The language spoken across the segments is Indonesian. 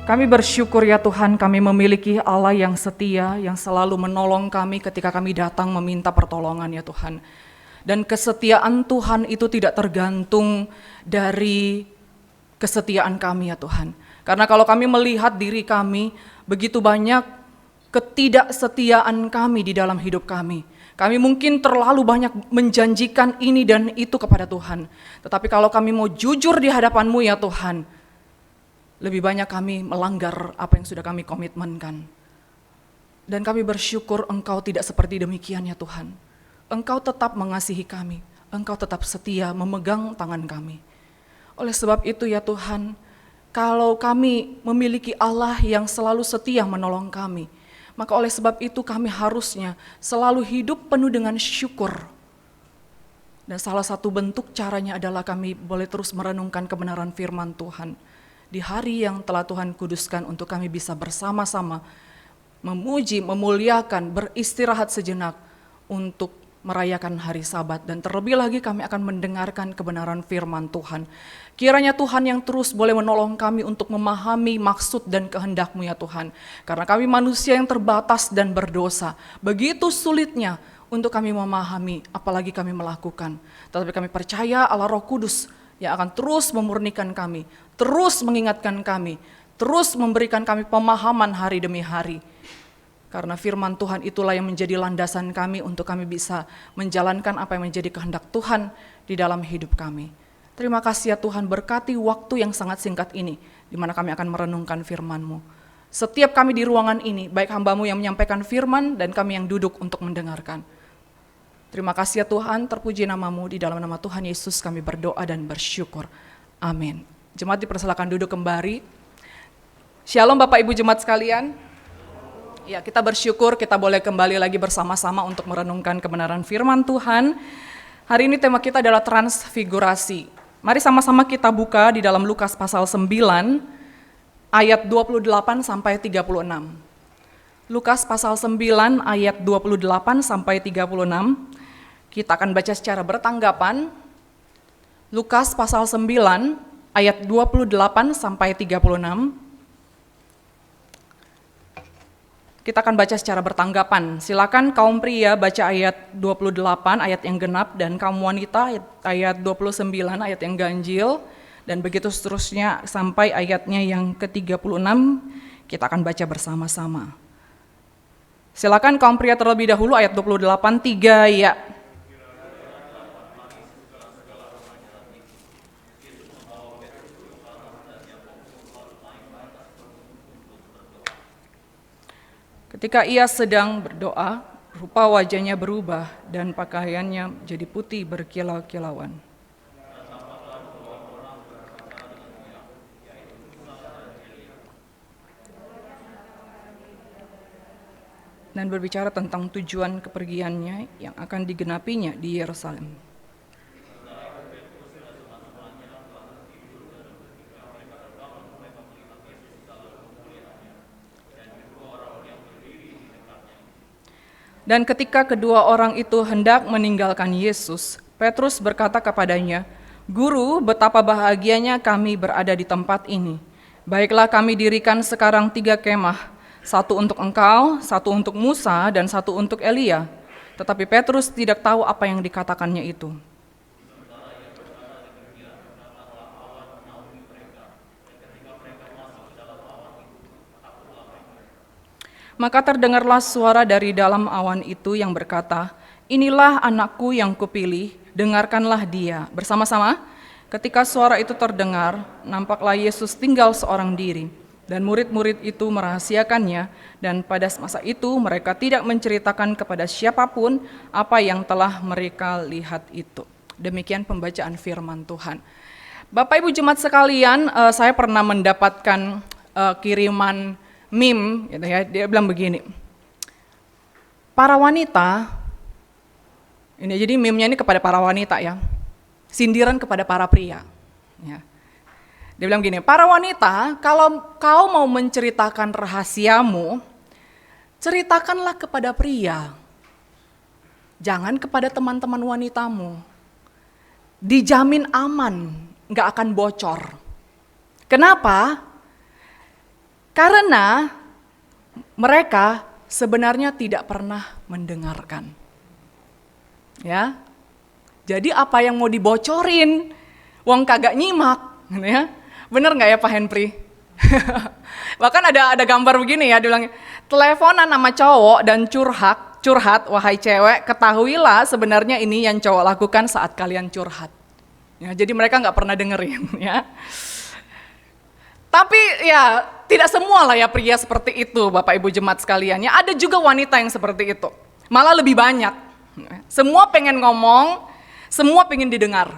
Kami bersyukur ya Tuhan, kami memiliki Allah yang setia, yang selalu menolong kami ketika kami datang meminta pertolongan ya Tuhan. Dan kesetiaan Tuhan itu tidak tergantung dari kesetiaan kami ya Tuhan. Karena kalau kami melihat diri kami, begitu banyak ketidaksetiaan kami di dalam hidup kami. Kami mungkin terlalu banyak menjanjikan ini dan itu kepada Tuhan. Tetapi kalau kami mau jujur di hadapan-Mu ya Tuhan, lebih banyak kami melanggar apa yang sudah kami komitmenkan. Dan kami bersyukur Engkau tidak seperti demikian ya Tuhan. Engkau tetap mengasihi kami, Engkau tetap setia memegang tangan kami. Oleh sebab itu ya Tuhan, kalau kami memiliki Allah yang selalu setia menolong kami, maka oleh sebab itu kami harusnya selalu hidup penuh dengan syukur. Dan salah satu bentuk caranya adalah kami boleh terus merenungkan kebenaran firman Tuhan. Di hari yang telah Tuhan kuduskan untuk kami bisa bersama-sama memuji, memuliakan, beristirahat sejenak untuk merayakan hari Sabat. Dan terlebih lagi kami akan mendengarkan kebenaran firman Tuhan. Kiranya Tuhan yang terus boleh menolong kami untuk memahami maksud dan kehendak-Mu ya Tuhan. Karena kami manusia yang terbatas dan berdosa. Begitu sulitnya untuk kami memahami, apalagi kami melakukan. Tetapi kami percaya Allah Roh Kudus yang akan terus memurnikan kami, terus mengingatkan kami, terus memberikan kami pemahaman hari demi hari. Karena firman Tuhan itulah yang menjadi landasan kami untuk kami bisa menjalankan apa yang menjadi kehendak Tuhan di dalam hidup kami. Terima kasih ya Tuhan, berkati waktu yang sangat singkat ini, di mana kami akan merenungkan firman-Mu. Setiap kami di ruangan ini, baik hamba-Mu yang menyampaikan firman dan kami yang duduk untuk mendengarkan. Terima kasih ya Tuhan, terpuji nama-Mu, di dalam nama Tuhan Yesus kami berdoa dan bersyukur. Amin. Jemaat dipersilakan duduk kembali. Shalom Bapak Ibu jemaat sekalian. Ya, kita bersyukur kita boleh kembali lagi bersama-sama untuk merenungkan kebenaran firman Tuhan. Hari ini tema kita adalah transfigurasi. Mari sama-sama kita buka di dalam Lukas pasal 9 ayat 28 sampai 36. Lukas pasal 9 ayat 28 sampai 36. Kita akan baca secara bertanggapan. Lukas pasal 9 ayat 28 sampai 36. Kita akan baca secara bertanggapan. Silakan kaum pria baca ayat 28 ayat yang genap, dan kaum wanita ayat 29 ayat yang ganjil, dan begitu seterusnya sampai ayatnya yang ke-36 kita akan baca bersama-sama. Silakan kaum pria terlebih dahulu ayat 28, 3 ya. Ketika ia sedang berdoa, rupa wajahnya berubah dan pakaiannya jadi putih berkilau-kilauan. Dan berbicara tentang tujuan kepergiannya yang akan digenapinya di Yerusalem. Dan ketika kedua orang itu hendak meninggalkan Yesus, Petrus berkata kepadanya, "Guru, betapa bahagianya kami berada di tempat ini. Baiklah kami dirikan sekarang 3 kemah, satu untuk engkau, satu untuk Musa, dan satu untuk Elia." Tetapi Petrus tidak tahu apa yang dikatakannya itu. Maka terdengarlah suara dari dalam awan itu yang berkata, "Inilah anakku yang kupilih, dengarkanlah dia." Bersama-sama, ketika suara itu terdengar, nampaklah Yesus tinggal seorang diri. Dan murid-murid itu merahasiakannya, dan pada masa itu mereka tidak menceritakan kepada siapapun apa yang telah mereka lihat itu. Demikian pembacaan firman Tuhan. Bapak Ibu jemaat sekalian, saya pernah mendapatkan kiriman meme, gitu ya. Dia bilang begini, para wanita, ini jadi meme-nya ini kepada para wanita ya, sindiran kepada para pria. Ya. Dia bilang gini, para wanita, kalau kau mau menceritakan rahasiamu, ceritakanlah kepada pria, jangan kepada teman-teman wanitamu. Dijamin aman, nggak akan bocor. Kenapa? Karena mereka sebenarnya tidak pernah mendengarkan. Ya. Jadi apa yang mau dibocorin? Wong kagak nyimak, gitu ya. Bener nggak ya Pak Henry? Bahkan ada gambar begini ya, dia bilang, teleponan sama cowok dan curhat, wahai cewek, ketahuilah sebenarnya ini yang cowok lakukan saat kalian curhat. Ya, jadi mereka nggak pernah dengerin, ya. Tapi ya tidak semua lah ya pria seperti itu, Bapak Ibu jemaat sekalian. Ya, ada juga wanita yang seperti itu, malah lebih banyak. Semua pengen ngomong, semua pengen didengar.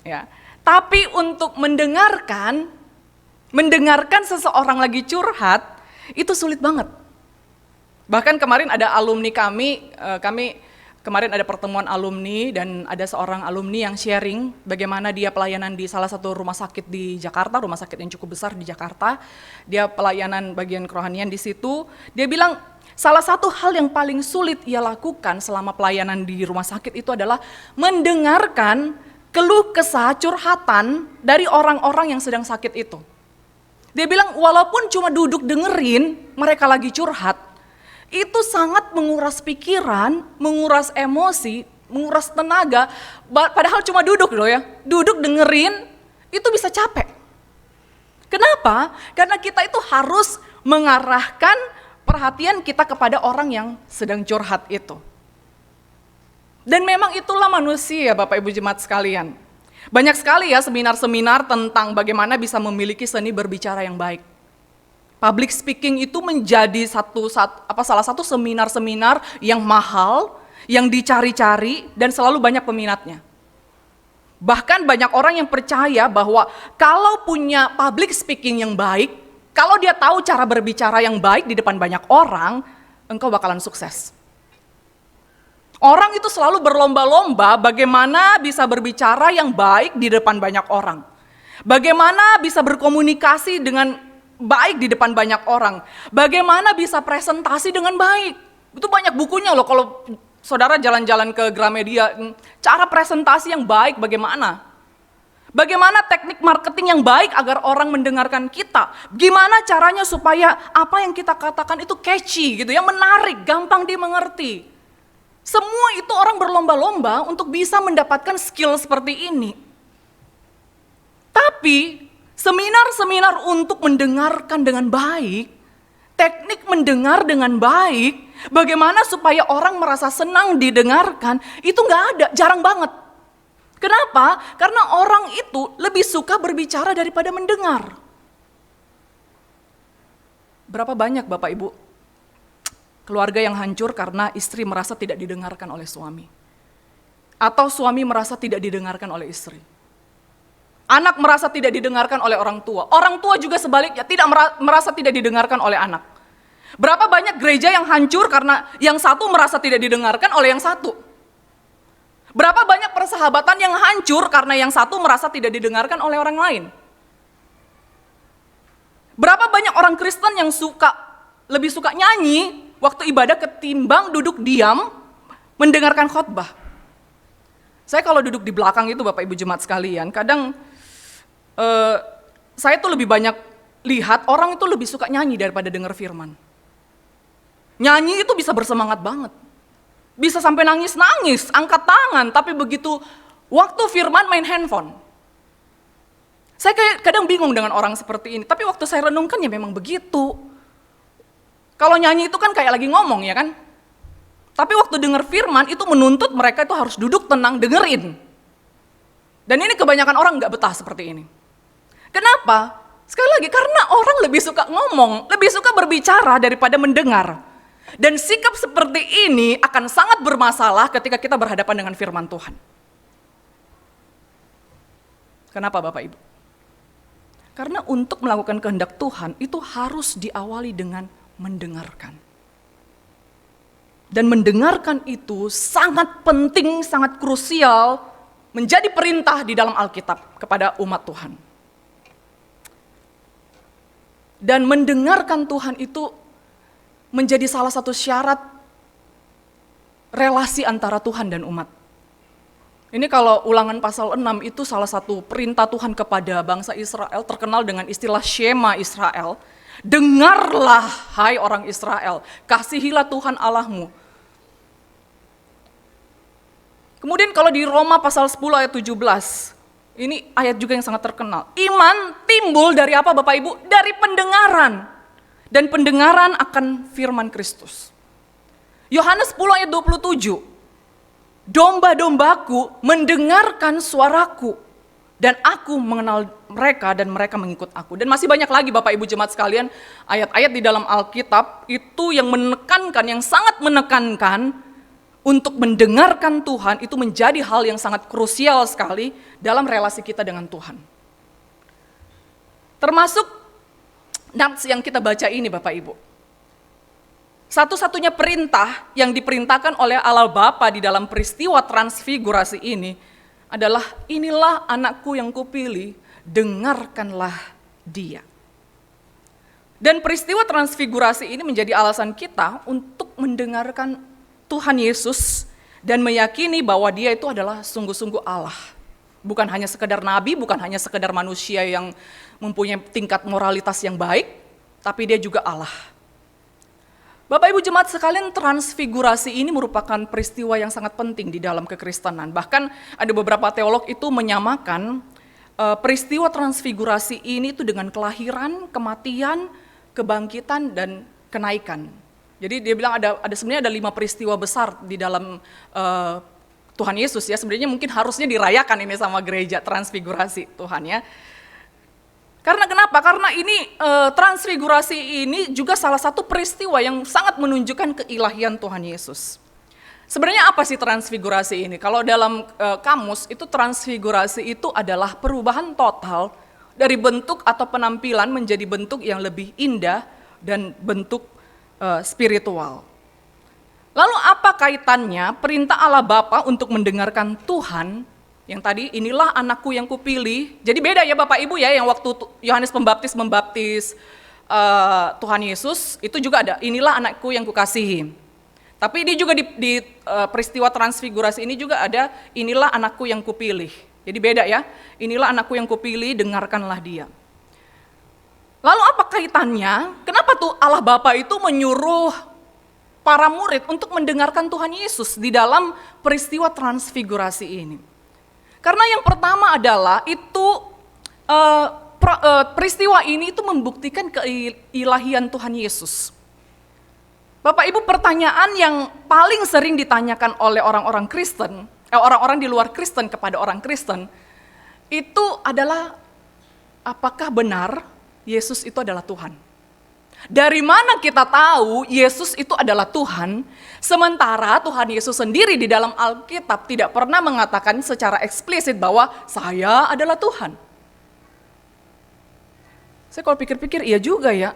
Ya. Tapi untuk mendengarkan seseorang lagi curhat, itu sulit banget. Bahkan kemarin ada alumni kami kemarin ada pertemuan alumni dan ada seorang alumni yang sharing bagaimana dia pelayanan di salah satu rumah sakit di Jakarta, rumah sakit yang cukup besar di Jakarta. Dia pelayanan bagian kerohanian di situ. Dia bilang salah satu hal yang paling sulit ia lakukan selama pelayanan di rumah sakit itu adalah mendengarkan keluh kesah curhatan dari orang-orang yang sedang sakit itu. Dia bilang walaupun cuma duduk dengerin mereka lagi curhat, itu sangat menguras pikiran, menguras emosi, menguras tenaga, padahal cuma duduk loh ya, duduk dengerin, itu bisa capek. Kenapa? Karena kita itu harus mengarahkan perhatian kita kepada orang yang sedang curhat itu. Dan memang itulah manusia Bapak Ibu jemaat sekalian. Banyak sekali ya seminar-seminar tentang bagaimana bisa memiliki seni berbicara yang baik. Public speaking itu menjadi salah satu seminar-seminar yang mahal, yang dicari-cari dan selalu banyak peminatnya. Bahkan banyak orang yang percaya bahwa kalau punya public speaking yang baik, kalau dia tahu cara berbicara yang baik di depan banyak orang, engkau bakalan sukses. Orang itu selalu berlomba-lomba bagaimana bisa berbicara yang baik di depan banyak orang. Bagaimana bisa berkomunikasi dengan baik di depan banyak orang. Bagaimana bisa presentasi dengan baik. Itu banyak bukunya loh kalau saudara jalan-jalan ke Gramedia. Cara presentasi yang baik bagaimana. Bagaimana teknik marketing yang baik agar orang mendengarkan kita. Gimana caranya supaya apa yang kita katakan itu catchy gitu ya, menarik, gampang dimengerti. Semua itu orang berlomba-lomba untuk bisa mendapatkan skill seperti ini. Tapi seminar-seminar untuk mendengarkan dengan baik, teknik mendengar dengan baik, bagaimana supaya orang merasa senang didengarkan, itu nggak ada, jarang banget. Kenapa? Karena orang itu lebih suka berbicara daripada mendengar. Berapa banyak Bapak Ibu keluarga yang hancur karena istri merasa tidak didengarkan oleh suami. Atau suami merasa tidak didengarkan oleh istri. Anak merasa tidak didengarkan oleh orang tua. Orang tua juga sebaliknya tidak merasa tidak didengarkan oleh anak. Berapa banyak gereja yang hancur karena yang satu merasa tidak didengarkan oleh yang satu. Berapa banyak persahabatan yang hancur karena yang satu merasa tidak didengarkan oleh orang lain. Berapa banyak orang Kristen yang lebih suka nyanyi waktu ibadah ketimbang duduk diam mendengarkan khotbah. Saya kalau duduk di belakang itu Bapak Ibu jemaat sekalian, kadang saya tuh lebih banyak lihat orang itu lebih suka nyanyi daripada dengar firman. Nyanyi itu bisa bersemangat banget. Bisa sampai nangis-nangis, angkat tangan, tapi begitu waktu firman main handphone. Saya kadang bingung dengan orang seperti ini, tapi waktu saya renungkan ya memang begitu. Kalau nyanyi itu kan kayak lagi ngomong ya kan. Tapi waktu dengar firman itu menuntut mereka itu harus duduk tenang dengerin. Dan ini kebanyakan orang gak betah seperti ini. Kenapa? Sekali lagi karena orang lebih suka ngomong, lebih suka berbicara daripada mendengar. Dan sikap seperti ini akan sangat bermasalah ketika kita berhadapan dengan firman Tuhan. Kenapa Bapak Ibu? Karena untuk melakukan kehendak Tuhan itu harus diawali dengan mendengarkan. Dan mendengarkan itu sangat penting, sangat krusial, menjadi perintah di dalam Alkitab kepada umat Tuhan. Dan mendengarkan Tuhan itu menjadi salah satu syarat relasi antara Tuhan dan umat. Ini kalau Ulangan pasal 6 itu salah satu perintah Tuhan kepada bangsa Israel terkenal dengan istilah Shema Israel. Dengarlah, hai orang Israel, kasihilah Tuhan Allahmu. Kemudian kalau di Roma pasal 10 ayat 17, ini ayat juga yang sangat terkenal. Iman timbul dari apa Bapak Ibu? Dari pendengaran. Dan pendengaran akan firman Kristus. Yohanes 10 ayat 27, domba-dombaku mendengarkan suaraku, dan aku mengenal mereka dan mereka mengikut aku. Dan masih banyak lagi Bapak Ibu jemaat sekalian, ayat-ayat di dalam Alkitab itu yang menekankan, yang sangat menekankan untuk mendengarkan Tuhan itu menjadi hal yang sangat krusial sekali dalam relasi kita dengan Tuhan. Termasuk nats yang kita baca ini Bapak Ibu. Satu-satunya perintah yang diperintahkan oleh Allah Bapa di dalam peristiwa transfigurasi ini adalah, inilah anakku yang kupilih, dengarkanlah dia. Dan peristiwa transfigurasi ini menjadi alasan kita untuk mendengarkan Tuhan Yesus dan meyakini bahwa dia itu adalah sungguh-sungguh Allah. Bukan hanya sekedar nabi, bukan hanya sekedar manusia yang mempunyai tingkat moralitas yang baik, tapi dia juga Allah. Bapak Ibu jemaat sekalian, transfigurasi ini merupakan peristiwa yang sangat penting di dalam kekristenan. Bahkan ada beberapa teolog itu menyamakan peristiwa transfigurasi ini itu dengan kelahiran, kematian, kebangkitan, dan kenaikan. Jadi dia bilang sebenarnya ada 5 peristiwa besar di dalam Tuhan Yesus ya. Sebenarnya mungkin harusnya dirayakan ini sama gereja transfigurasi Tuhan ya. Karena kenapa? Karena ini transfigurasi ini juga salah satu peristiwa yang sangat menunjukkan keilahian Tuhan Yesus. Sebenarnya apa sih transfigurasi ini? Kalau dalam kamus itu transfigurasi itu adalah perubahan total dari bentuk atau penampilan menjadi bentuk yang lebih indah dan bentuk spiritual. Lalu apa kaitannya perintah Allah Bapa untuk mendengarkan Tuhan? Yang tadi, inilah anakku yang kupilih. Jadi beda ya Bapak Ibu ya, yang waktu Yohanes Pembaptis membaptis Tuhan Yesus, itu juga ada, inilah anakku yang kukasihi. Tapi ini juga di peristiwa transfigurasi ini juga ada, inilah anakku yang kupilih. Jadi beda ya, inilah anakku yang kupilih, dengarkanlah dia. Lalu apa kaitannya? Kenapa tuh Allah Bapa itu menyuruh para murid untuk mendengarkan Tuhan Yesus di dalam peristiwa transfigurasi ini? Karena yang pertama adalah itu peristiwa ini itu membuktikan keilahian Tuhan Yesus. Bapak Ibu, pertanyaan yang paling sering ditanyakan oleh orang-orang Kristen, orang-orang di luar Kristen kepada orang Kristen, itu adalah apakah benar Yesus itu adalah Tuhan? Dari mana kita tahu Yesus itu adalah Tuhan, sementara Tuhan Yesus sendiri di dalam Alkitab tidak pernah mengatakan secara eksplisit bahwa saya adalah Tuhan. Saya kalau pikir-pikir iya juga ya.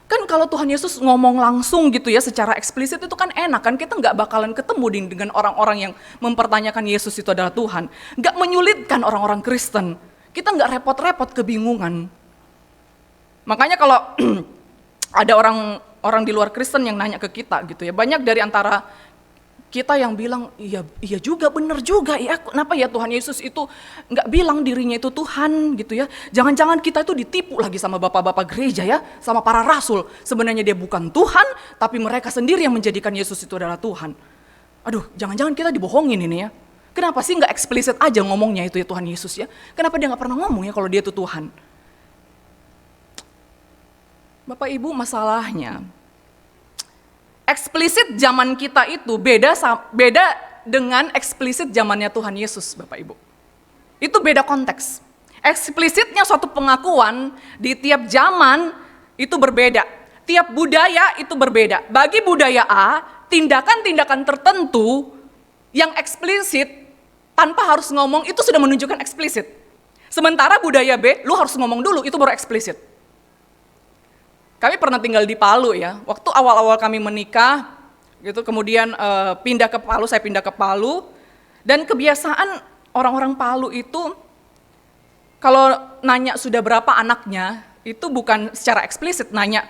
Kan kalau Tuhan Yesus ngomong langsung gitu ya secara eksplisit itu kan enak kan, kita nggak bakalan ketemu dengan orang-orang yang mempertanyakan Yesus itu adalah Tuhan. Nggak menyulitkan orang-orang Kristen, kita nggak repot-repot kebingungan. Makanya kalau ada orang di luar Kristen yang nanya ke kita gitu ya. Banyak dari antara kita yang bilang, iya juga, benar juga ya. Kenapa ya Tuhan Yesus itu nggak bilang dirinya itu Tuhan gitu ya. Jangan-jangan kita itu ditipu lagi sama bapak-bapak gereja ya, sama para rasul. Sebenarnya dia bukan Tuhan, tapi mereka sendiri yang menjadikan Yesus itu adalah Tuhan. Aduh, jangan-jangan kita dibohongin ini ya. Kenapa sih nggak eksplisit aja ngomongnya itu ya Tuhan Yesus ya. Kenapa dia nggak pernah ngomong ya kalau dia itu Tuhan. Bapak Ibu, masalahnya eksplisit zaman kita itu beda dengan eksplisit zamannya Tuhan Yesus, Bapak Ibu. Itu beda konteks. Eksplisitnya suatu pengakuan di tiap zaman itu berbeda. Tiap budaya itu berbeda. Bagi budaya A, tindakan-tindakan tertentu yang eksplisit tanpa harus ngomong itu sudah menunjukkan eksplisit. Sementara budaya B, lu harus ngomong dulu, itu baru eksplisit. Kami pernah tinggal di Palu ya, waktu awal-awal kami menikah, gitu, kemudian saya pindah ke Palu, dan kebiasaan orang-orang Palu itu, kalau nanya sudah berapa anaknya, itu bukan secara eksplisit nanya,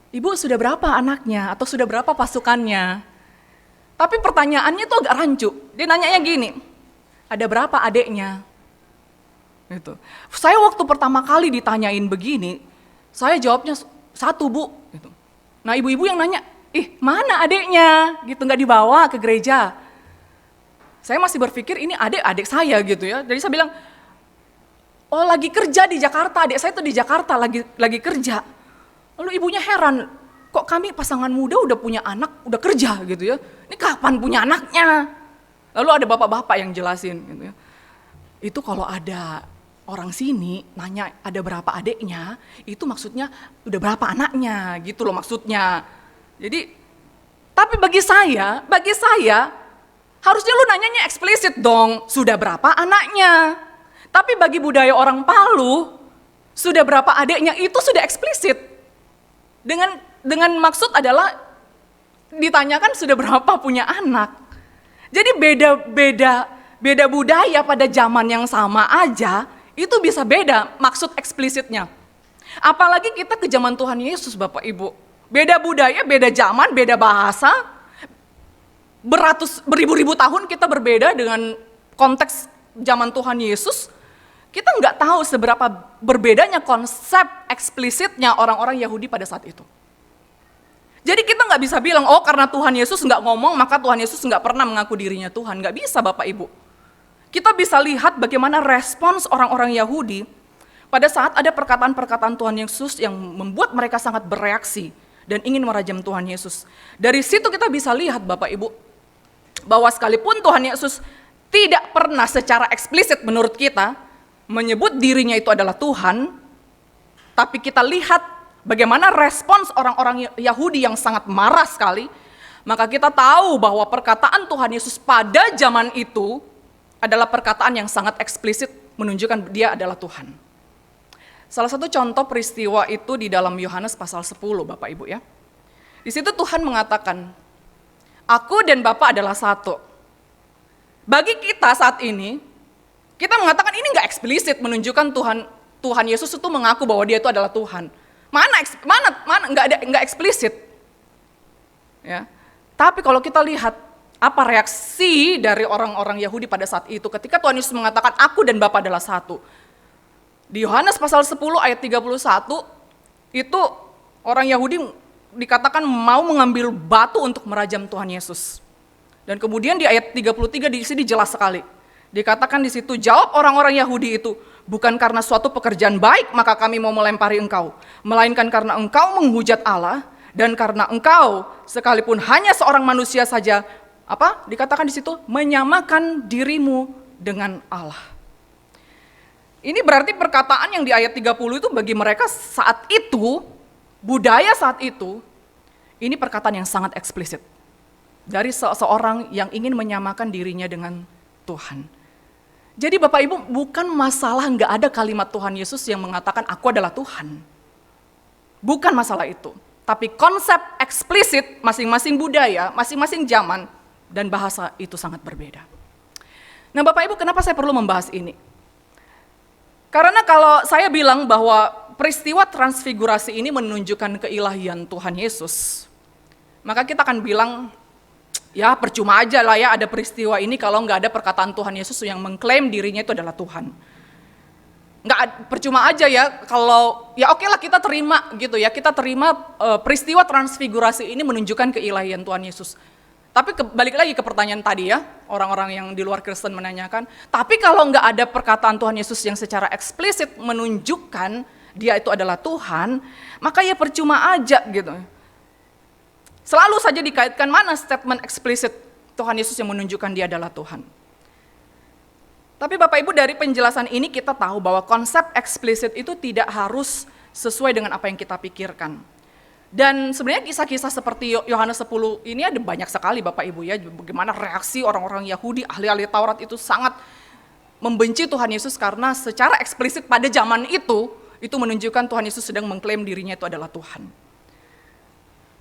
ibu sudah berapa anaknya, atau sudah berapa pasukannya. Tapi pertanyaannya tuh agak rancu, dia nanyanya gini, ada berapa adeknya? Gitu. Saya waktu pertama kali ditanyain begini, saya jawabnya 1 Bu. Gitu. Nah ibu-ibu yang nanya, mana adiknya? Gitu, nggak dibawa ke gereja. Saya masih berpikir ini adik saya gitu ya. Jadi saya bilang, oh lagi kerja di Jakarta, adik saya tuh di Jakarta lagi kerja. Lalu ibunya heran, kok kami pasangan muda udah punya anak, udah kerja gitu ya. Ini kapan punya anaknya? Lalu ada bapak-bapak yang jelasin gitu ya. Itu kalau ada orang sini nanya ada berapa adiknya, itu maksudnya udah berapa anaknya gitu loh maksudnya. Jadi, tapi bagi saya harusnya lu nanyanya eksplisit dong, sudah berapa anaknya. Tapi bagi budaya orang Palu, sudah berapa adiknya itu sudah eksplisit. Dengan maksud adalah ditanyakan sudah berapa punya anak. Jadi beda budaya pada zaman yang sama aja, itu bisa beda maksud eksplisitnya. Apalagi kita ke zaman Tuhan Yesus Bapak Ibu. Beda budaya, beda zaman, beda bahasa. Beribu-ribu tahun kita berbeda dengan konteks zaman Tuhan Yesus. Kita nggak tahu seberapa berbedanya konsep eksplisitnya orang-orang Yahudi pada saat itu. Jadi kita nggak bisa bilang, oh karena Tuhan Yesus nggak ngomong, maka Tuhan Yesus nggak pernah mengaku dirinya Tuhan. Nggak bisa Bapak Ibu. Kita bisa lihat bagaimana respons orang-orang Yahudi pada saat ada perkataan-perkataan Tuhan Yesus yang membuat mereka sangat bereaksi dan ingin merajam Tuhan Yesus. Dari situ kita bisa lihat Bapak Ibu, bahwa sekalipun Tuhan Yesus tidak pernah secara eksplisit menurut kita menyebut dirinya itu adalah Tuhan, tapi kita lihat bagaimana respons orang-orang Yahudi yang sangat marah sekali, maka kita tahu bahwa perkataan Tuhan Yesus pada zaman itu adalah perkataan yang sangat eksplisit menunjukkan dia adalah Tuhan. Salah satu contoh peristiwa itu di dalam Yohanes pasal 10 Bapak Ibu ya. Di situ Tuhan mengatakan, aku dan Bapa adalah satu. Bagi kita saat ini, kita mengatakan ini nggak eksplisit menunjukkan Tuhan Yesus itu mengaku bahwa dia itu adalah Tuhan. Mana nggak eksplisit. Ya. Tapi kalau kita lihat apa reaksi dari orang-orang Yahudi pada saat itu ketika Tuhan Yesus mengatakan aku dan Bapa adalah satu. Di Yohanes pasal 10 ayat 31 itu orang Yahudi dikatakan mau mengambil batu untuk merajam Tuhan Yesus. Dan kemudian di ayat 33 di sini jelas sekali. Dikatakan di situ, jawab orang-orang Yahudi itu, bukan karena suatu pekerjaan baik maka kami mau melempari engkau, melainkan karena engkau menghujat Allah dan karena engkau sekalipun hanya seorang manusia saja, dikatakan di situ, menyamakan dirimu dengan Allah. Ini berarti perkataan yang di ayat 30 itu bagi mereka saat itu, budaya saat itu, ini perkataan yang sangat eksplisit. Dari seseorang yang ingin menyamakan dirinya dengan Tuhan. Jadi Bapak Ibu, bukan masalah nggak ada kalimat Tuhan Yesus yang mengatakan aku adalah Tuhan. Bukan masalah itu. Tapi konsep eksplisit masing-masing budaya, masing-masing zaman, dan bahasa itu sangat berbeda. Nah Bapak Ibu, kenapa saya perlu membahas ini? Karena kalau saya bilang bahwa peristiwa transfigurasi ini menunjukkan keilahian Tuhan Yesus, maka kita akan bilang, ya percuma aja lah ya ada peristiwa ini kalau nggak ada perkataan Tuhan Yesus yang mengklaim dirinya itu adalah Tuhan. Percuma aja ya kalau, ya oke lah kita terima gitu ya, kita terima peristiwa transfigurasi ini menunjukkan keilahian Tuhan Yesus. Tapi balik lagi ke pertanyaan tadi ya, orang-orang yang di luar Kristen menanyakan, tapi kalau nggak ada perkataan Tuhan Yesus yang secara eksplisit menunjukkan dia itu adalah Tuhan, maka ya percuma aja gitu. Selalu saja dikaitkan mana statement eksplisit Tuhan Yesus yang menunjukkan dia adalah Tuhan. Tapi Bapak Ibu, dari penjelasan ini kita tahu bahwa konsep eksplisit itu tidak harus sesuai dengan apa yang kita pikirkan. Dan sebenarnya kisah-kisah seperti Yohanes 10 ini ada banyak sekali Bapak Ibu ya, bagaimana reaksi orang-orang Yahudi, ahli-ahli Taurat itu sangat membenci Tuhan Yesus karena secara eksplisit pada zaman itu menunjukkan Tuhan Yesus sedang mengklaim dirinya itu adalah Tuhan.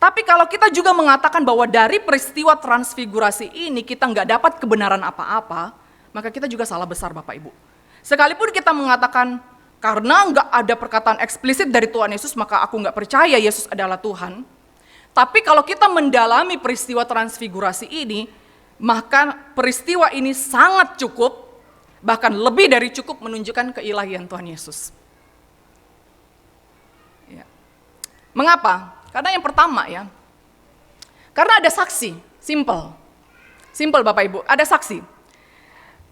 Tapi kalau kita juga mengatakan bahwa dari peristiwa transfigurasi ini kita nggak dapat kebenaran apa-apa, maka kita juga salah besar Bapak Ibu. Sekalipun kita mengatakan, karena nggak ada perkataan eksplisit dari Tuhan Yesus, maka aku nggak percaya Yesus adalah Tuhan. Tapi kalau kita mendalami peristiwa transfigurasi ini, maka peristiwa ini sangat cukup, bahkan lebih dari cukup menunjukkan keilahian Tuhan Yesus. Ya. Mengapa? Karena yang pertama ya, karena ada saksi, simple. Simple Bapak Ibu, ada saksi.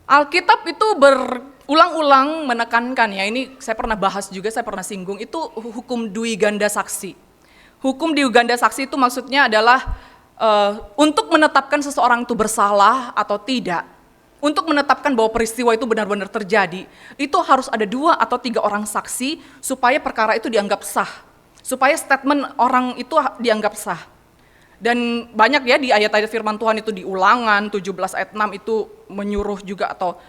Alkitab itu berulang-ulang menekankan ya, ini saya pernah bahas juga, saya pernah singgung, itu hukum dui ganda saksi. Hukum dui ganda saksi itu maksudnya adalah untuk menetapkan seseorang itu bersalah atau tidak, untuk menetapkan bahwa peristiwa itu benar-benar terjadi, itu harus ada 2 atau 3 orang saksi supaya perkara itu dianggap sah, supaya statement orang itu dianggap sah. Dan banyak ya di ayat-ayat firman Tuhan itu di Ulangan 17 ayat 6 itu menyuruh juga atau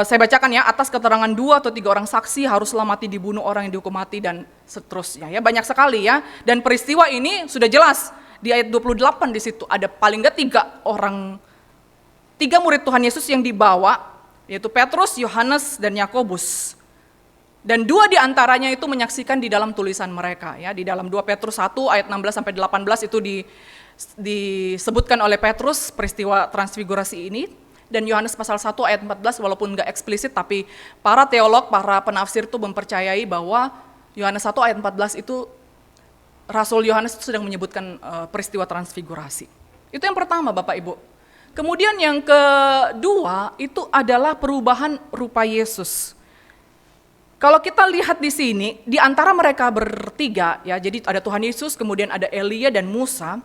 saya bacakan ya, atas keterangan 2 atau 3 orang saksi haruslah mati dibunuh orang yang dihukum mati dan seterusnya ya, banyak sekali ya. Dan peristiwa ini sudah jelas di ayat 28 di situ ada paling enggak 3 murid Tuhan Yesus yang dibawa, yaitu Petrus, Yohanes dan Yakobus. Dan 2 di antaranya itu menyaksikan di dalam tulisan mereka ya, di dalam 2 Petrus 1 ayat 16 sampai 18 itu disebutkan oleh Petrus peristiwa transfigurasi ini, dan Yohanes pasal 1 ayat 14 walaupun enggak eksplisit tapi para teolog, para penafsir itu mempercayai bahwa Yohanes 1 ayat 14 itu Rasul Yohanes itu sedang menyebutkan peristiwa transfigurasi. Itu yang pertama Bapak Ibu. Kemudian yang kedua itu adalah perubahan rupa Yesus. Kalau kita lihat di sini, di antara mereka bertiga, ya, jadi ada Tuhan Yesus, kemudian ada Elia dan Musa,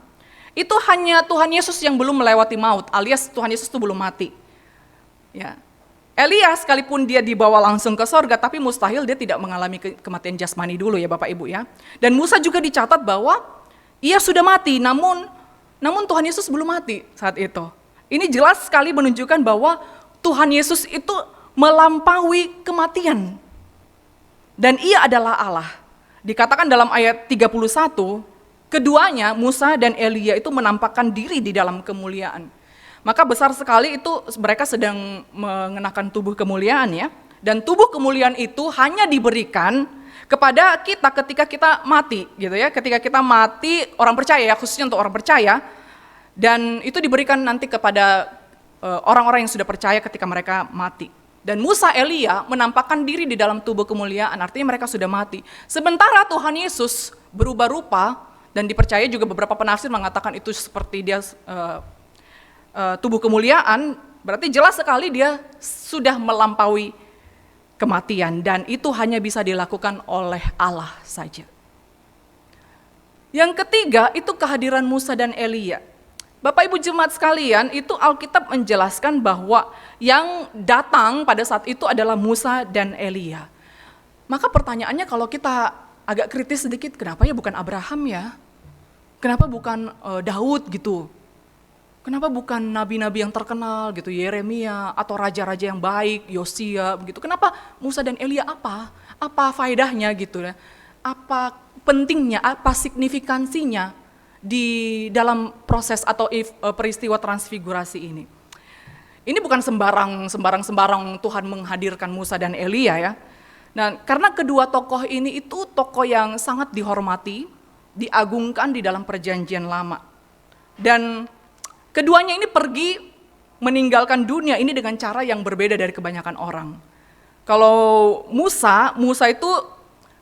itu hanya Tuhan Yesus yang belum melewati maut, alias Tuhan Yesus itu belum mati. Ya. Elia sekalipun dia dibawa langsung ke sorga, tapi mustahil dia tidak mengalami kematian jasmani dulu ya Bapak Ibu ya. Dan Musa juga dicatat bahwa ia sudah mati, namun Tuhan Yesus belum mati saat itu. Ini jelas sekali menunjukkan bahwa Tuhan Yesus itu melampaui kematian. Dan ia adalah Allah. Dikatakan dalam ayat 31, keduanya Musa dan Elia itu menampakkan diri di dalam kemuliaan. Maka besar sekali itu mereka sedang mengenakan tubuh kemuliaan ya. Dan tubuh kemuliaan itu hanya diberikan kepada kita ketika kita mati gitu ya. Ketika kita mati, orang percaya ya, khususnya untuk orang percaya. Dan itu diberikan nanti kepada orang-orang yang sudah percaya ketika mereka mati. Dan Musa, Elia menampakkan diri di dalam tubuh kemuliaan, artinya mereka sudah mati. Sementara Tuhan Yesus berubah rupa, dan dipercaya juga beberapa penafsir mengatakan itu seperti dia tubuh kemuliaan, berarti jelas sekali dia sudah melampaui kematian, dan itu hanya bisa dilakukan oleh Allah saja. Yang ketiga itu kehadiran Musa dan Elia. Bapak Ibu jemaat sekalian, itu Alkitab menjelaskan bahwa yang datang pada saat itu adalah Musa dan Elia. Maka pertanyaannya kalau kita agak kritis sedikit, kenapa ya bukan Abraham ya? Kenapa bukan Daud gitu? Kenapa bukan nabi-nabi yang terkenal gitu, Yeremia atau raja-raja yang baik, Yosia begitu? Kenapa Musa dan Elia apa? Apa faedahnya gitu ya? Apa pentingnya, apa signifikansinya di dalam proses atau peristiwa transfigurasi ini? Ini bukan sembarang Tuhan menghadirkan Musa dan Elia ya. Nah, karena kedua tokoh ini itu tokoh yang sangat dihormati, diagungkan di dalam perjanjian lama. Dan keduanya ini pergi meninggalkan dunia ini dengan cara yang berbeda dari kebanyakan orang. Kalau Musa itu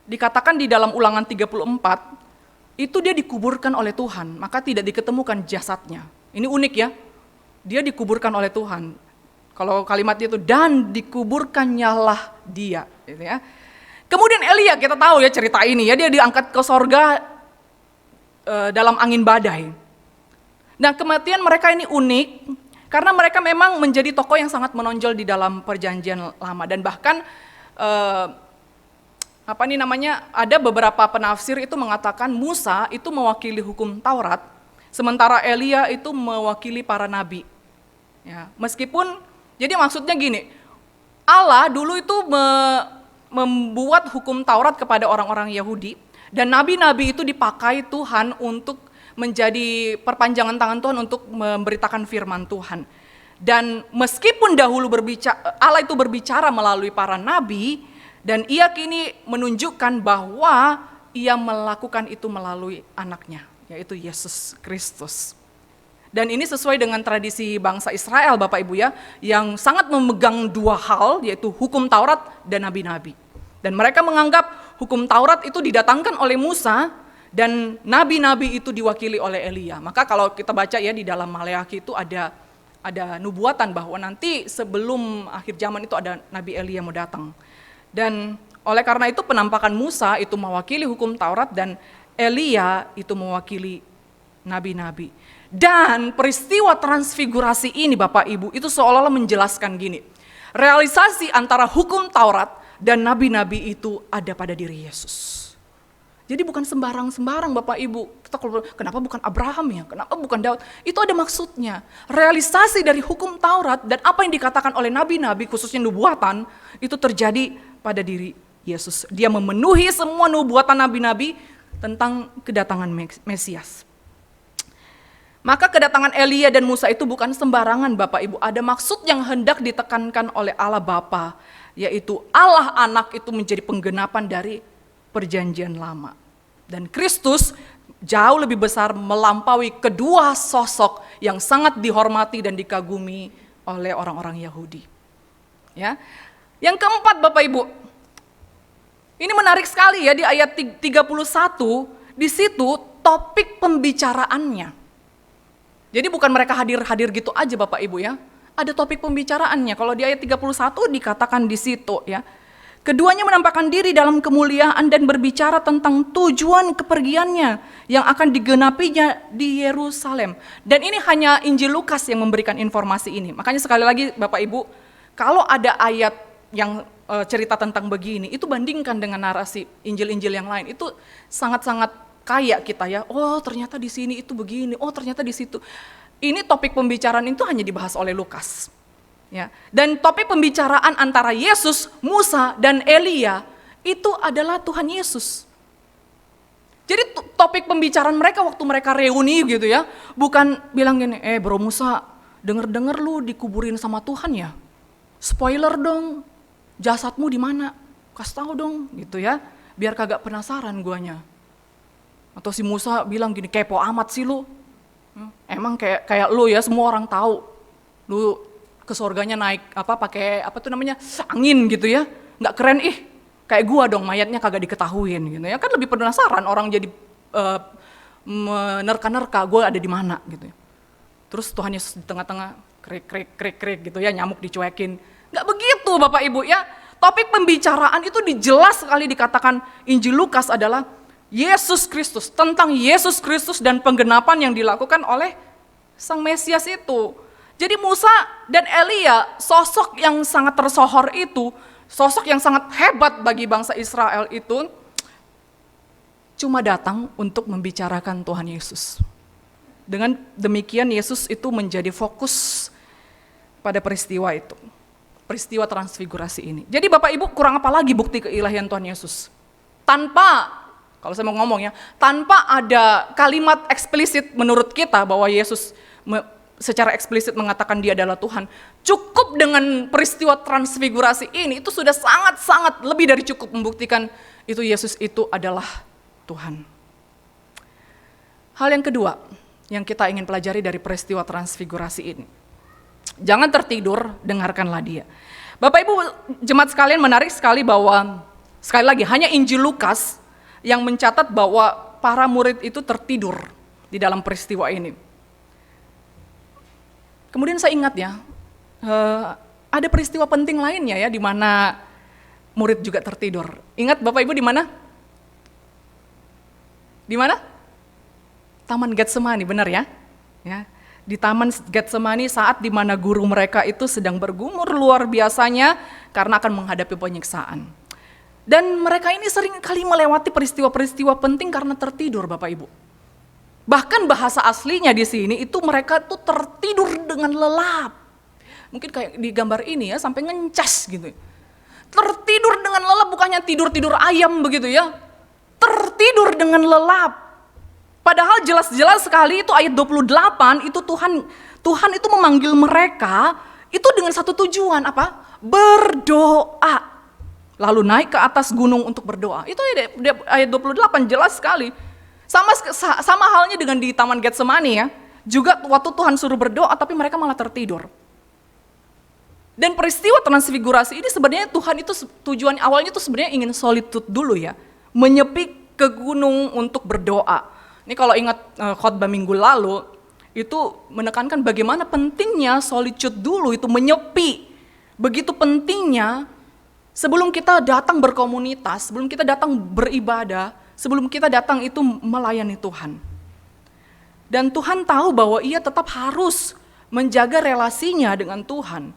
dikatakan di dalam Ulangan 34, itu dia dikuburkan oleh Tuhan, maka tidak diketemukan jasadnya. Ini unik ya, dia dikuburkan oleh Tuhan. Kalau kalimatnya itu, dan dikuburkannyalah dia. Gitu ya. Kemudian Elia, kita tahu ya cerita ini ya, dia diangkat ke sorga dalam angin badai. Nah, kematian mereka ini unik, karena mereka memang menjadi tokoh yang sangat menonjol di dalam perjanjian lama. Dan bahkan ada beberapa penafsir itu mengatakan Musa itu mewakili hukum Taurat, sementara Elia itu mewakili para nabi. Ya, meskipun, jadi maksudnya gini, Allah dulu itu membuat hukum Taurat kepada orang-orang Yahudi, dan nabi-nabi itu dipakai Tuhan untuk menjadi perpanjangan tangan Tuhan untuk memberitakan firman Tuhan. Dan meskipun dahulu Allah itu berbicara melalui para nabi, dan ia kini menunjukkan bahwa ia melakukan itu melalui anaknya, yaitu Yesus Kristus. Dan ini sesuai dengan tradisi bangsa Israel Bapak Ibu ya, yang sangat memegang 2 hal, yaitu hukum Taurat dan nabi-nabi. Dan mereka menganggap hukum Taurat itu didatangkan oleh Musa dan nabi-nabi itu diwakili oleh Elia. Maka kalau kita baca ya di dalam Maleakhi itu ada nubuatan bahwa nanti sebelum akhir zaman itu ada Nabi Elia mau datang. Dan oleh karena itu penampakan Musa itu mewakili hukum Taurat dan Elia itu mewakili nabi-nabi. Dan peristiwa transfigurasi ini Bapak Ibu itu seolah-olah menjelaskan gini. Realisasi antara hukum Taurat dan nabi-nabi itu ada pada diri Yesus. Jadi bukan sembarang-sembarang Bapak Ibu. Kita kenapa bukan Abraham ya? Kenapa bukan Daud? Itu ada maksudnya. Realisasi dari hukum Taurat dan apa yang dikatakan oleh nabi-nabi khususnya nubuatan itu terjadi pada diri Yesus. Dia memenuhi semua nubuatan nabi-nabi tentang kedatangan Mesias. Maka kedatangan Elia dan Musa itu bukan sembarangan Bapak Ibu. Ada maksud yang hendak ditekankan oleh Allah Bapa, yaitu Allah Anak itu menjadi penggenapan dari perjanjian lama. Dan Kristus jauh lebih besar melampaui kedua sosok yang sangat dihormati dan dikagumi oleh orang-orang Yahudi. Ya. Yang keempat Bapak Ibu, ini menarik sekali ya di ayat 31, di situ topik pembicaraannya. Jadi bukan mereka hadir-hadir gitu aja Bapak Ibu ya. Ada topik pembicaraannya. Kalau di ayat 31 dikatakan di situ ya. Keduanya menampakkan diri dalam kemuliaan dan berbicara tentang tujuan kepergiannya yang akan digenapinya di Yerusalem. Dan ini hanya Injil Lukas yang memberikan informasi ini. Makanya sekali lagi Bapak Ibu, kalau ada ayat yang cerita tentang begini, itu bandingkan dengan narasi Injil-Injil yang lain. Itu sangat-sangat kaya kita ya, oh ternyata di sini itu begini, oh ternyata di situ. Ini topik pembicaraan itu hanya dibahas oleh Lukas. Ya. Dan topik pembicaraan antara Yesus, Musa, dan Elia itu adalah Tuhan Yesus. Jadi topik pembicaraan mereka waktu mereka reuni gitu ya, bukan bilang gini, bro Musa, denger-denger lu dikuburin sama Tuhan ya? Spoiler dong, jasadmu di mana? Kasih tahu dong gitu ya, biar kagak penasaran guanya. Atau si Musa bilang gini, kepo amat sih lu. Emang kayak lu ya, semua orang tahu. Lu ke surganya naik pakai angin gitu ya. Nggak keren kayak gua dong mayatnya kagak diketahuin gitu ya. Kan lebih penasaran orang jadi menerka-nerka gua ada di mana gitu ya. Terus Tuhan Yesus di tengah-tengah krik gitu ya, nyamuk dicuekin. Nggak begitu Bapak Ibu ya. Topik pembicaraan itu jelas sekali dikatakan Injil Lukas adalah Yesus Kristus, tentang Yesus Kristus dan penggenapan yang dilakukan oleh Sang Mesias itu. Jadi Musa dan Elia, sosok yang sangat tersohor itu, sosok yang sangat hebat bagi bangsa Israel itu, cuma datang untuk membicarakan Tuhan Yesus. Dengan demikian Yesus itu menjadi fokus pada peristiwa itu, peristiwa transfigurasi ini. Jadi Bapak Ibu kurang apa lagi bukti keilahian Tuhan Yesus? Kalau saya mau ngomong ya, tanpa ada kalimat eksplisit menurut kita bahwa Yesus secara eksplisit mengatakan dia adalah Tuhan, cukup dengan peristiwa transfigurasi ini, itu sudah sangat-sangat lebih dari cukup membuktikan itu Yesus itu adalah Tuhan. Hal yang kedua yang kita ingin pelajari dari peristiwa transfigurasi ini, jangan tertidur, dengarkanlah dia. Bapak Ibu jemaat sekalian, menarik sekali bahwa, sekali lagi, hanya Injil Lukas yang mencatat bahwa para murid itu tertidur di dalam peristiwa ini. Kemudian saya ingat ya, ada peristiwa penting lainnya ya, di mana murid juga tertidur. Ingat Bapak Ibu di mana? Di mana? Taman Getsemani, benar ya? Ya. Di Taman Getsemani saat di mana guru mereka itu sedang bergumur luar biasanya karena akan menghadapi penyiksaan. Dan mereka ini sering kali melewati peristiwa-peristiwa penting karena tertidur Bapak Ibu. Bahkan bahasa aslinya di sini itu mereka tuh tertidur dengan lelap. Mungkin kayak di gambar ini ya, sampai ngencas gitu. Tertidur dengan lelap, bukannya tidur-tidur ayam begitu ya. Tertidur dengan lelap. Padahal jelas-jelas sekali itu ayat 28 itu Tuhan itu memanggil mereka itu dengan satu tujuan apa? Berdoa. Lalu naik ke atas gunung untuk berdoa. Itu ayat 28 jelas sekali. Sama halnya dengan di Taman Getsemani ya. Juga waktu Tuhan suruh berdoa tapi mereka malah tertidur. Dan peristiwa transfigurasi ini sebenarnya Tuhan itu tujuan awalnya itu sebenarnya ingin solitude dulu ya. menyepi ke gunung untuk berdoa. Ini kalau ingat khotbah minggu lalu, itu menekankan bagaimana pentingnya solitude dulu, itu menyepi. Begitu pentingnya sebelum kita datang berkomunitas, sebelum kita datang beribadah, sebelum kita datang itu melayani Tuhan. Dan Tuhan tahu bahwa ia tetap harus menjaga relasinya dengan Tuhan.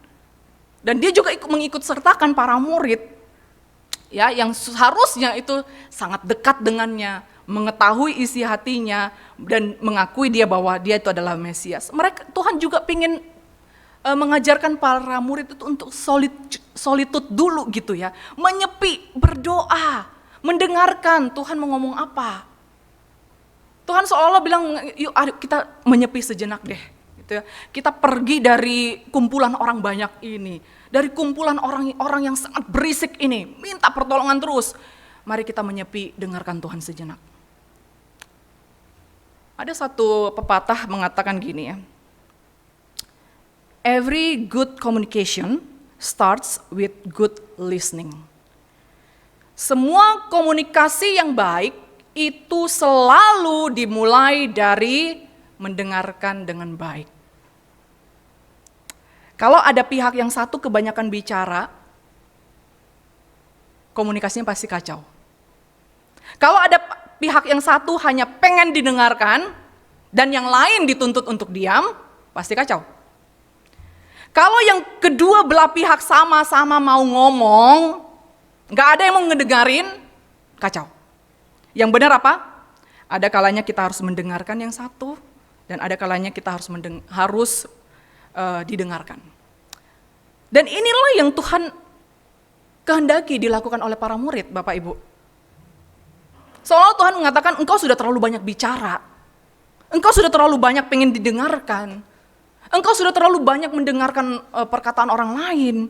Dan dia juga mengikut sertakan para murid, ya, yang seharusnya itu sangat dekat dengannya, mengetahui isi hatinya, dan mengakui dia bahwa dia itu adalah Mesias. Tuhan juga ingin mengajarkan para murid itu untuk solitude dulu gitu ya, menyepi, berdoa, mendengarkan Tuhan mau ngomong apa. Tuhan seolah bilang, yuk kita menyepi sejenak deh. Gitu ya. Kita pergi dari kumpulan orang banyak ini, dari kumpulan orang yang sangat berisik ini, minta pertolongan terus. Mari kita menyepi, dengarkan Tuhan sejenak. Ada satu pepatah mengatakan gini ya, every good communication starts with good listening. Semua komunikasi yang baik itu selalu dimulai dari mendengarkan dengan baik. Kalau ada pihak yang satu kebanyakan bicara, komunikasinya pasti kacau. Kalau ada pihak yang satu hanya pengen didengarkan, dan yang lain dituntut untuk diam, pasti kacau. Kalau yang kedua belah pihak sama-sama mau ngomong, gak ada yang mau ngedengarin, kacau. Yang benar apa? Ada kalanya kita harus mendengarkan yang satu, dan ada kalanya kita harus didengarkan. Dan inilah yang Tuhan kehendaki dilakukan oleh para murid, Bapak Ibu. Seolah Tuhan mengatakan, engkau sudah terlalu banyak bicara, engkau sudah terlalu banyak pengen didengarkan, engkau sudah terlalu banyak mendengarkan perkataan orang lain.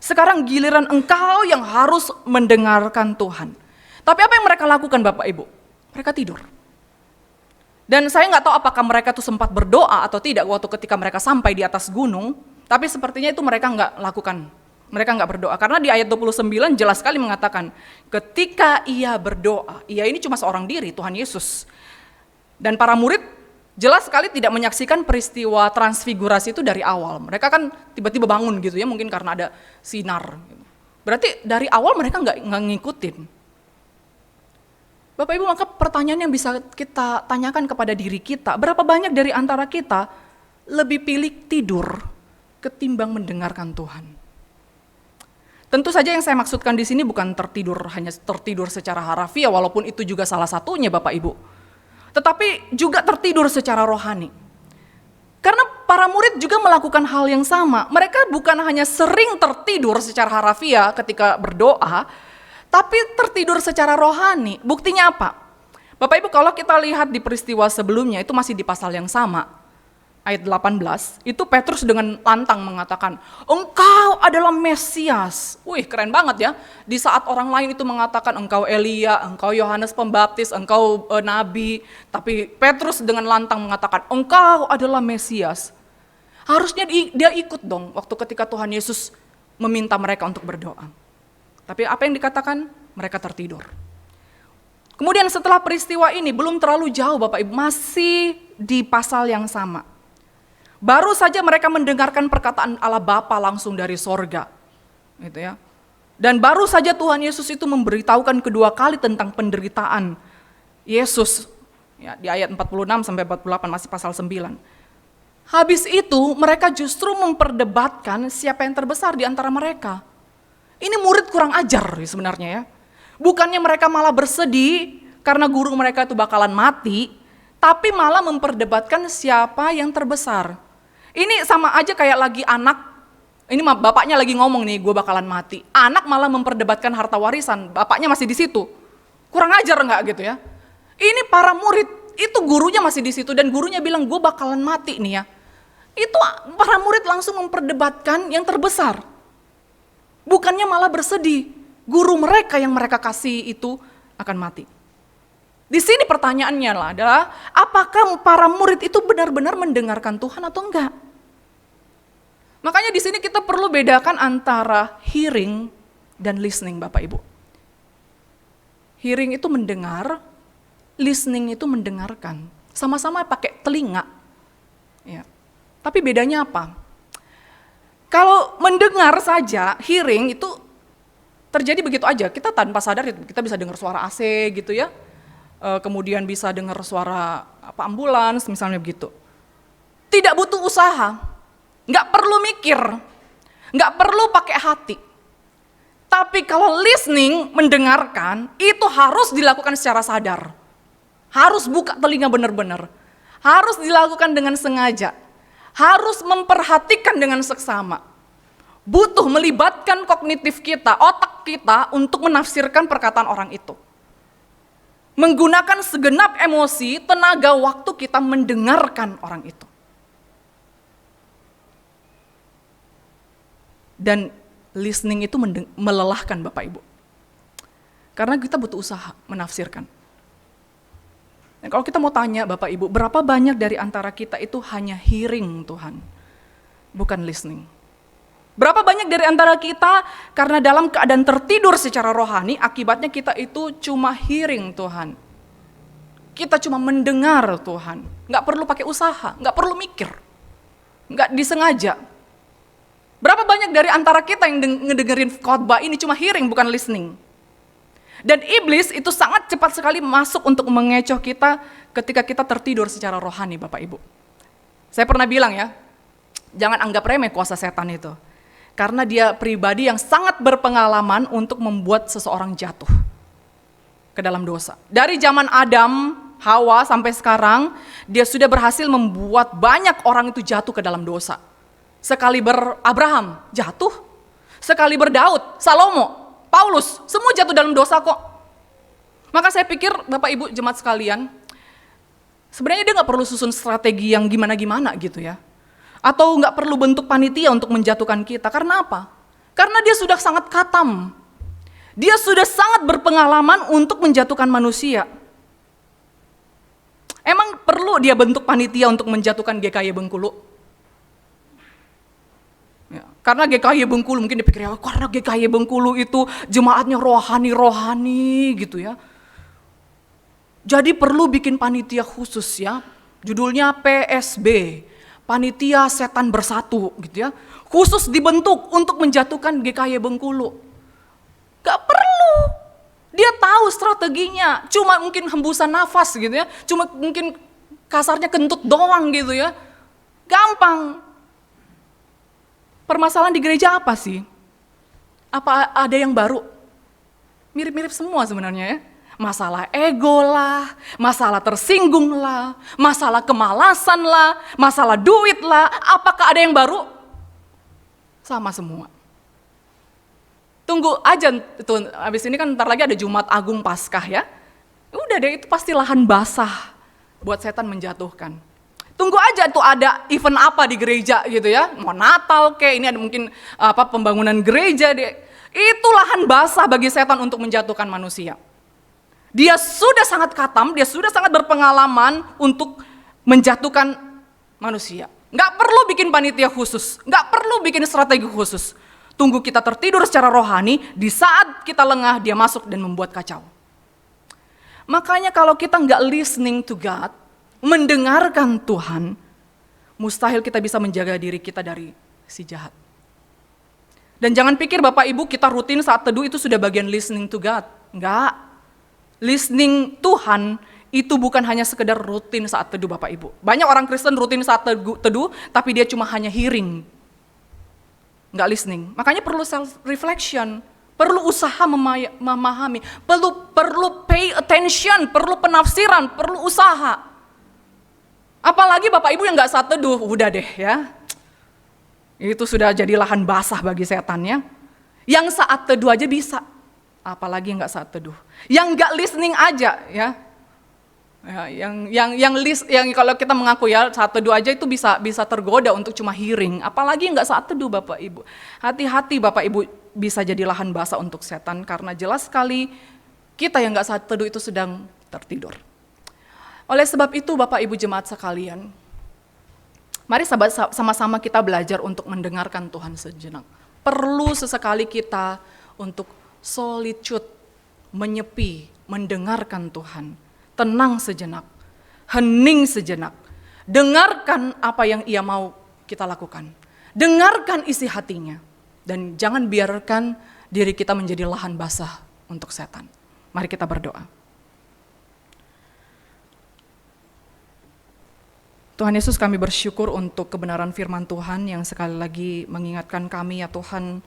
Sekarang giliran engkau yang harus mendengarkan Tuhan. Tapi apa yang mereka lakukan Bapak Ibu? Mereka tidur. Dan saya nggak tahu apakah mereka tuh sempat berdoa atau tidak waktu ketika mereka sampai di atas gunung, tapi sepertinya itu mereka nggak lakukan. Mereka nggak berdoa, karena di ayat 29 jelas sekali mengatakan, ketika ia berdoa, ia ini cuma seorang diri, Tuhan Yesus. Dan para murid jelas sekali tidak menyaksikan peristiwa transfigurasi itu dari awal. Mereka kan tiba-tiba bangun gitu ya, mungkin karena ada sinar. Berarti dari awal mereka nggak ngikutin. Bapak Ibu, maka pertanyaan yang bisa kita tanyakan kepada diri kita, berapa banyak dari antara kita lebih pilih tidur ketimbang mendengarkan Tuhan? Tentu saja yang saya maksudkan di sini bukan hanya tertidur secara harafiah, walaupun itu juga salah satunya Bapak Ibu. Tetapi juga tertidur secara rohani. Karena para murid juga melakukan hal yang sama. Mereka bukan hanya sering tertidur secara harafiah ketika berdoa, tapi tertidur secara rohani. Buktinya apa? Bapak Ibu, kalau kita lihat di peristiwa sebelumnya, itu masih di pasal yang sama. Ayat 18, itu Petrus dengan lantang mengatakan, engkau adalah Mesias. Wih, keren banget ya. Di saat orang lain itu mengatakan, engkau Elia, engkau Yohanes Pembaptis, engkau Nabi. Tapi Petrus dengan lantang mengatakan, engkau adalah Mesias. Harusnya dia ikut dong waktu ketika Tuhan Yesus meminta mereka untuk berdoa. Tapi apa yang dikatakan? Mereka tertidur. Kemudian setelah peristiwa ini, belum terlalu jauh Bapak Ibu, masih di pasal yang sama. Baru saja mereka mendengarkan perkataan Allah Bapa langsung dari sorga. Gitu ya. Dan baru saja Tuhan Yesus itu memberitahukan kedua kali tentang penderitaan Yesus. Ya, di ayat 46 sampai 48 masih pasal 9. Habis itu mereka justru memperdebatkan siapa yang terbesar di antara mereka. Ini murid kurang ajar sebenarnya ya. Bukannya mereka malah bersedih karena guru mereka itu bakalan mati, tapi malah memperdebatkan siapa yang terbesar. Ini sama aja kayak lagi anak, ini bapaknya lagi ngomong nih, gue bakalan mati. Anak malah memperdebatkan harta warisan, bapaknya masih di situ. Kurang ajar nggak gitu ya? Ini para murid, itu gurunya masih di situ dan gurunya bilang gue bakalan mati nih ya. Itu para murid langsung memperdebatkan yang terbesar. Bukannya malah bersedih, guru mereka yang mereka kasih itu akan mati. Di sini pertanyaannya adalah, apakah para murid itu benar-benar mendengarkan Tuhan atau enggak? Makanya di sini kita perlu bedakan antara hearing dan listening, Bapak Ibu. Hearing itu mendengar, listening itu mendengarkan. Sama-sama pakai telinga. Ya. Tapi bedanya apa? Kalau mendengar saja, hearing itu terjadi begitu aja. Kita tanpa sadar kita bisa dengar suara AC gitu ya. Kemudian bisa dengar suara ambulans misalnya begitu. Tidak butuh usaha, nggak perlu mikir, nggak perlu pakai hati. Tapi kalau listening, mendengarkan, itu harus dilakukan secara sadar. Harus buka telinga benar-benar. Harus dilakukan dengan sengaja. Harus memperhatikan dengan seksama. Butuh melibatkan kognitif kita, otak kita untuk menafsirkan perkataan orang itu. Menggunakan segenap emosi, tenaga, waktu kita mendengarkan orang itu. Dan listening itu melelahkan Bapak Ibu. Karena kita butuh usaha menafsirkan. Dan kalau kita mau tanya Bapak Ibu, berapa banyak dari antara kita itu hanya hearing Tuhan, bukan listening? Berapa banyak dari antara kita karena dalam keadaan tertidur secara rohani, akibatnya kita itu cuma hearing Tuhan. Kita cuma mendengar Tuhan, nggak perlu pakai usaha, nggak perlu mikir, nggak disengaja. Berapa banyak dari antara kita yang ngedengerin khotbah ini cuma hearing bukan listening? Dan iblis itu sangat cepat sekali masuk untuk mengecoh kita ketika kita tertidur secara rohani Bapak Ibu. Saya pernah bilang ya, jangan anggap remeh kuasa setan itu. Karena dia pribadi yang sangat berpengalaman untuk membuat seseorang jatuh ke dalam dosa. Dari zaman Adam, Hawa sampai sekarang, dia sudah berhasil membuat banyak orang itu jatuh ke dalam dosa. Sekaliber Abraham jatuh, sekaliber Daud, Salomo, Paulus, semua jatuh dalam dosa kok. Maka saya pikir Bapak Ibu jemaat sekalian, sebenarnya dia gak perlu susun strategi yang gimana-gimana gitu ya. Atau gak perlu bentuk panitia untuk menjatuhkan kita, karena apa? Karena dia sudah sangat katam. Dia sudah sangat berpengalaman untuk menjatuhkan manusia. Emang perlu dia bentuk panitia untuk menjatuhkan GKY Bengkulu? Ya, karena GKY Bengkulu mungkin dipikir ya, karena GKY Bengkulu itu jemaatnya rohani gitu ya. Jadi perlu bikin panitia khusus ya, judulnya PSB, Panitia Setan Bersatu gitu ya. Khusus dibentuk untuk menjatuhkan GKY Bengkulu. Gak perlu, dia tahu strateginya, cuma mungkin hembusan nafas gitu ya, cuma mungkin kasarnya kentut doang gitu ya. Gampang. Permasalahan di gereja apa sih? Apa ada yang baru? Mirip-mirip semua sebenarnya ya. Masalah ego lah, masalah tersinggung lah, masalah kemalasan lah, masalah duit lah. Apakah ada yang baru? Sama semua. Tunggu aja itu, habis ini kan ntar lagi ada Jumat Agung Paskah ya. Udah deh, itu pasti lahan basah buat setan menjatuhkan. Tunggu aja tuh ada event apa di gereja gitu ya, mau Natal kayak ini ada mungkin pembangunan gereja deh. Itu lahan basah bagi setan untuk menjatuhkan manusia. Dia sudah sangat katam, dia sudah sangat berpengalaman untuk menjatuhkan manusia. Nggak perlu bikin panitia khusus, nggak perlu bikin strategi khusus. Tunggu kita tertidur secara rohani, di saat kita lengah dia masuk dan membuat kacau. Makanya kalau kita nggak listening to God, mendengarkan Tuhan, mustahil kita bisa menjaga diri kita dari si jahat. Dan jangan pikir Bapak Ibu kita rutin saat teduh itu sudah bagian listening to God. Enggak. Listening Tuhan itu bukan hanya sekedar rutin saat teduh Bapak Ibu. Banyak orang Kristen rutin saat teduh, tapi dia cuma hanya hearing. Enggak listening. Makanya perlu self-reflection, perlu usaha memahami, perlu pay attention, perlu penafsiran, perlu usaha. Apalagi Bapak Ibu yang gak saat teduh, udah deh ya. Itu sudah jadi lahan basah bagi setannya. Yang saat teduh aja bisa, apalagi yang gak saat teduh. Yang gak listening aja ya. Yang kalau kita mengaku ya saat teduh aja itu bisa tergoda untuk cuma hearing. Apalagi yang gak saat teduh Bapak Ibu. Hati-hati Bapak Ibu bisa jadi lahan basah untuk setan. Karena jelas sekali kita yang gak saat teduh itu sedang tertidur. Oleh sebab itu Bapak Ibu jemaat sekalian, mari sama-sama kita belajar untuk mendengarkan Tuhan sejenak. Perlu sesekali kita untuk solitude, menyepi, mendengarkan Tuhan. Tenang sejenak, hening sejenak. Dengarkan apa yang Ia mau kita lakukan. Dengarkan isi hatinya. Dan jangan biarkan diri kita menjadi lahan basah untuk setan. Mari kita berdoa. Tuhan Yesus, kami bersyukur untuk kebenaran firman Tuhan yang sekali lagi mengingatkan kami ya Tuhan,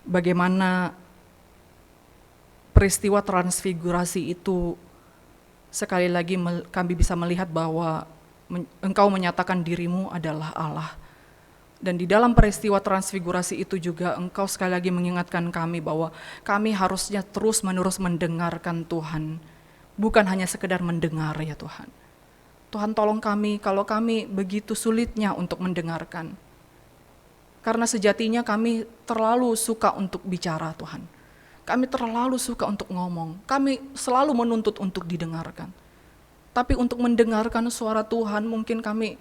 bagaimana peristiwa transfigurasi itu sekali lagi kami bisa melihat bahwa Engkau menyatakan dirimu adalah Allah. Dan di dalam peristiwa transfigurasi itu juga Engkau sekali lagi mengingatkan kami bahwa kami harusnya terus-menerus mendengarkan Tuhan. Bukan hanya sekedar mendengar ya Tuhan. Tuhan tolong kami kalau kami begitu sulitnya untuk mendengarkan. Karena sejatinya kami terlalu suka untuk bicara Tuhan. Kami terlalu suka untuk ngomong. Kami selalu menuntut untuk didengarkan. Tapi untuk mendengarkan suara Tuhan mungkin kami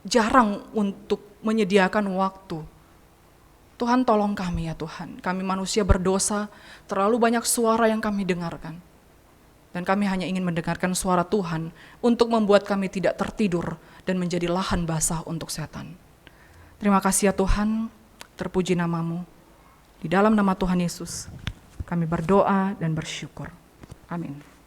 jarang untuk menyediakan waktu. Tuhan tolong kami ya Tuhan. Kami manusia berdosa, terlalu banyak suara yang kami dengarkan. Dan kami hanya ingin mendengarkan suara Tuhan untuk membuat kami tidak tertidur dan menjadi lahan basah untuk setan. Terima kasih ya Tuhan, terpuji namamu. Di dalam nama Tuhan Yesus, kami berdoa dan bersyukur. Amin.